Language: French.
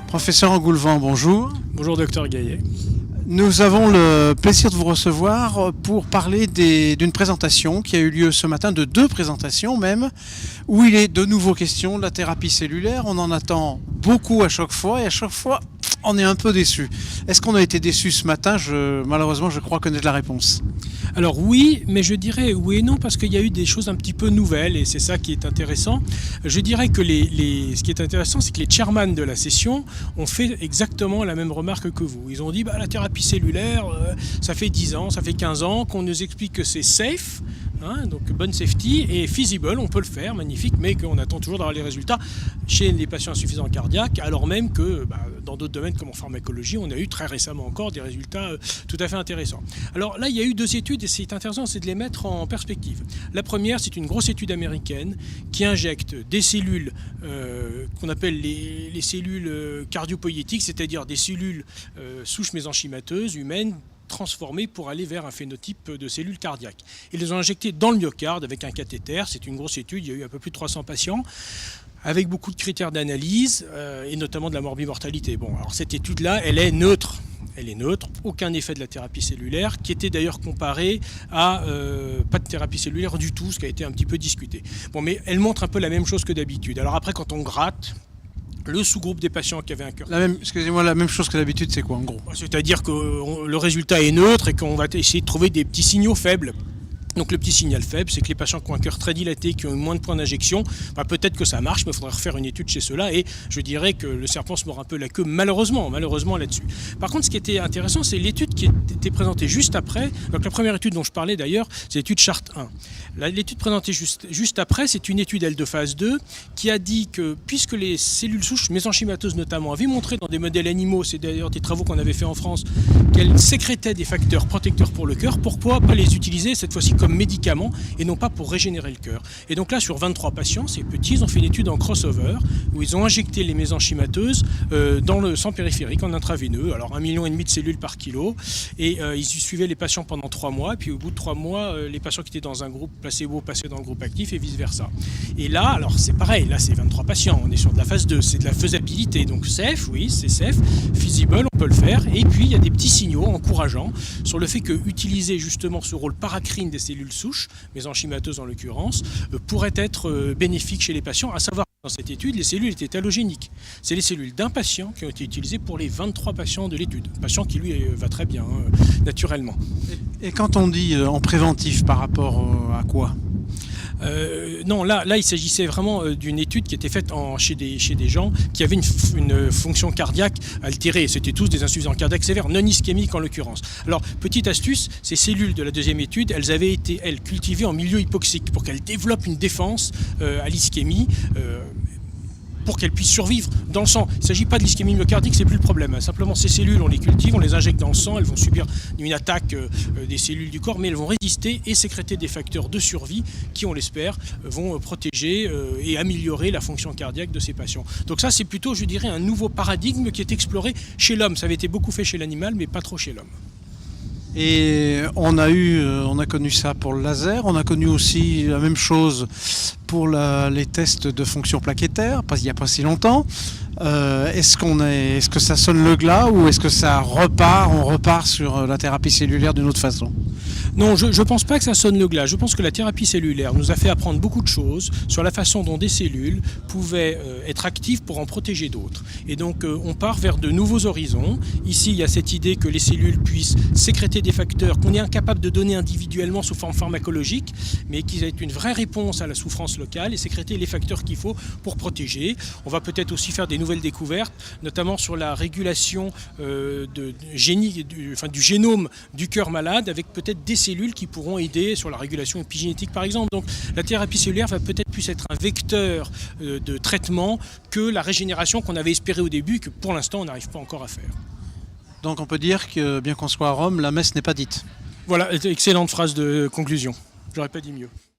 Professeur Engoulevent, bonjour. Bonjour docteur Gaillet. Nous avons le plaisir de vous recevoir pour parler d'une présentation qui a eu lieu ce matin, de deux présentations même, où il est de nouveau question de la thérapie cellulaire. On en attend beaucoup à chaque fois et à chaque fois on est un peu déçu. Est-ce qu'on a été déçu ce matin? Malheureusement, je crois connaître la réponse. Alors oui, mais je dirais oui et non parce qu'il y a eu des choses un petit peu nouvelles et c'est ça qui est intéressant. Je dirais que ce qui est intéressant, c'est que les chairman de la session ont fait exactement la même remarque que vous. Ils ont dit la thérapie cellulaire, ça fait 10 ans, ça fait 15 ans qu'on nous explique que c'est safe, donc bonne safety, et feasible, on peut le faire, magnifique, mais qu'on attend toujours d'avoir les résultats chez les patients insuffisants cardiaques, alors même que dans d'autres domaines comme en pharmacologie, on a eu très récemment encore des résultats tout à fait intéressants. Alors là, il y a eu deux études et c'est intéressant, c'est de les mettre en perspective. La première, c'est une grosse étude américaine qui injecte des cellules qu'on appelle les cellules cardiopoïétiques, c'est-à-dire des cellules souches mésenchymateuses humaines transformées pour aller vers un phénotype de cellules cardiaques. Ils les ont injectées dans le myocarde avec un cathéter. C'est une grosse étude, il y a eu un peu plus de 300 patients, avec beaucoup de critères d'analyse et notamment de la morbimortalité. Bon, alors cette étude-là, elle est neutre. Elle est neutre, aucun effet de la thérapie cellulaire, qui était d'ailleurs comparé à pas de thérapie cellulaire du tout, ce qui a été un petit peu discuté. Bon, mais elle montre un peu la même chose que d'habitude. Alors après, quand on gratte, le sous-groupe des patients qui avaient un cœur... Excusez-moi, la même chose que d'habitude, c'est quoi en gros? C'est-à-dire que le résultat est neutre et qu'on va essayer de trouver des petits signaux faibles. Donc le petit signal faible, c'est que les patients qui ont un cœur très dilaté, qui ont moins de points d'injection, peut-être que ça marche, mais il faudrait refaire une étude chez ceux-là, et je dirais que le serpent se mord un peu la queue, malheureusement là-dessus. Par contre, ce qui était intéressant, c'est l'étude qui était présentée juste après. Donc la première étude dont je parlais d'ailleurs, c'est l'étude Chart 1. L'étude présentée juste après, c'est une étude de phase 2 qui a dit que, puisque les cellules souches mésenchymateuses notamment avaient montré dans des modèles animaux, c'est d'ailleurs des travaux qu'on avait fait en France, qu'elles sécrétaient des facteurs protecteurs pour le cœur, pourquoi pas les utiliser cette fois-ci comme médicament et non pas pour régénérer le cœur. Et donc là, sur 23 patients, ces petits, ils ont fait une étude en crossover où ils ont injecté les mésenchymateuses dans le sang périphérique en intraveineux, alors 1,5 million de cellules par kilo, et ils suivaient les patients pendant 3 mois, et puis au bout de 3 mois, les patients qui étaient dans un groupe placebo passaient dans le groupe actif et vice-versa. Et là, alors c'est pareil, là c'est 23 patients, on est sur de la phase 2, c'est de la faisabilité, donc safe, oui, c'est safe, feasible, on peut le faire, et puis il y a des petits signaux encourageants sur le fait que utiliser justement ce rôle paracrine des cellules souches, mésenchymateuses en l'occurrence, pourrait être bénéfique chez les patients, à savoir dans cette étude, les cellules étaient allogéniques. C'est les cellules d'un patient qui ont été utilisées pour les 23 patients de l'étude. Un patient qui, lui, va très bien, naturellement. Et quand on dit en préventif, par rapport à quoi? Non, là, il s'agissait vraiment d'une étude qui était faite chez des gens qui avaient une fonction cardiaque altérée. C'était tous des insuffisants cardiaques sévères, non ischémiques en l'occurrence. Alors, petite astuce, ces cellules de la deuxième étude, elles avaient été, cultivées en milieu hypoxique pour qu'elles développent une défense à l'ischémie. Pour qu'elles puissent survivre dans le sang. Il ne s'agit pas de l'ischémie myocardique, c'est plus le problème. Simplement, ces cellules, on les cultive, on les injecte dans le sang, elles vont subir une attaque des cellules du corps, mais elles vont résister et sécréter des facteurs de survie qui, on l'espère, vont protéger et améliorer la fonction cardiaque de ces patients. Donc ça, c'est plutôt, je dirais, un nouveau paradigme qui est exploré chez l'homme. Ça avait été beaucoup fait chez l'animal, mais pas trop chez l'homme. Et on a connu ça pour le laser, on a connu aussi la même chose pour les tests de fonction plaquettaire, il n'y a pas si longtemps. Est-ce que ça sonne le glas ou est-ce que on repart sur la thérapie cellulaire d'une autre façon? Non, je ne pense pas que ça sonne le glas. Je pense que la thérapie cellulaire nous a fait apprendre beaucoup de choses sur la façon dont des cellules pouvaient être actives pour en protéger d'autres. Et donc on part vers de nouveaux horizons. Ici, il y a cette idée que les cellules puissent sécréter des facteurs qu'on est incapable de donner individuellement sous forme pharmacologique, mais qui aient une vraie réponse à la souffrance locale et sécréter les facteurs qu'il faut pour protéger. On va peut-être aussi faire des nouvelles découvertes, notamment sur la régulation du génome du cœur malade, avec peut-être des cellules qui pourront aider sur la régulation épigénétique par exemple. Donc la thérapie cellulaire va peut-être plus être un vecteur de traitement que la régénération qu'on avait espéré au début, que pour l'instant on n'arrive pas encore à faire. Donc on peut dire que bien qu'on soit à Rome, la messe n'est pas dite. Voilà, excellente phrase de conclusion. J'aurais pas dit mieux.